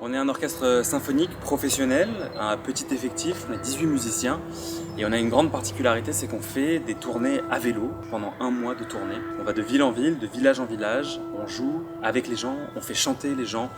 On est un orchestre symphonique professionnel, un petit effectif, on a 18 musiciens et on a une grande particularité, c'est qu'on fait des tournées à vélo pendant un mois de tournée. On va de ville en ville, de village en village, on joue avec les gens, on fait chanter les gens,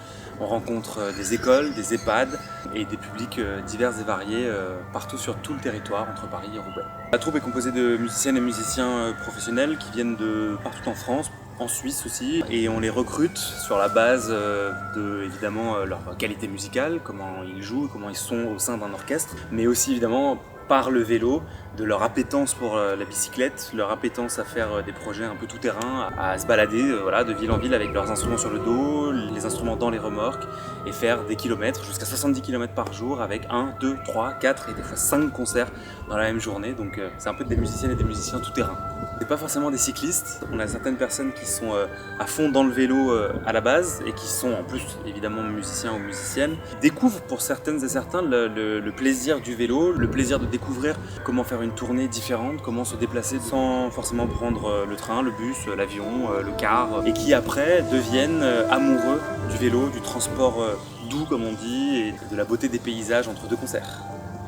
on rencontre des écoles, des EHPAD et des publics divers et variés partout sur tout le territoire entre Paris et Roubaix. La troupe est composée de musiciennes et musiciens professionnels qui viennent de partout en France, en Suisse aussi, et on les recrute sur la base de évidemment leur qualité musicale, comment ils jouent, comment ils sont au sein d'un orchestre, mais aussi évidemment par le vélo, de leur appétence pour la bicyclette, leur appétence à faire des projets un peu tout terrain, à se balader voilà, de ville en ville avec leurs instruments sur le dos, les instruments dans les remorques, et faire des kilomètres, jusqu'à 70 km par jour avec 1, 2, 3, 4 et des fois 5 concerts dans la même journée. Donc c'est un peu des musiciennes et des musiciens tout terrain. C'est pas forcément des cyclistes, on a certaines personnes qui sont à fond dans le vélo à la base et qui sont en plus évidemment musiciens ou musiciennes, découvrent pour certaines et certains le plaisir du vélo, le plaisir de découvrir comment faire une tournée différente, comment se déplacer sans forcément prendre le train, le bus, l'avion, le car, et qui après deviennent amoureux du vélo, du transport doux comme on dit, et de la beauté des paysages entre deux concerts.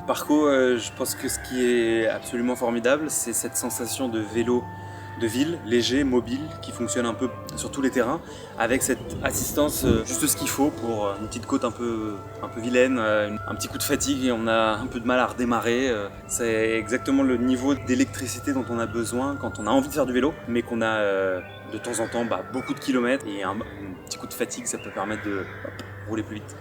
Parco, je pense que ce qui est absolument formidable, c'est cette sensation de vélo de ville, léger, mobile, qui fonctionne un peu sur tous les terrains, avec cette assistance juste ce qu'il faut pour une petite côte un peu vilaine, un petit coup de fatigue et on a un peu de mal à redémarrer. C'est exactement le niveau d'électricité dont on a besoin quand on a envie de faire du vélo, mais qu'on a de temps en temps beaucoup de kilomètres et un petit coup de fatigue, ça peut permettre de rouler plus vite.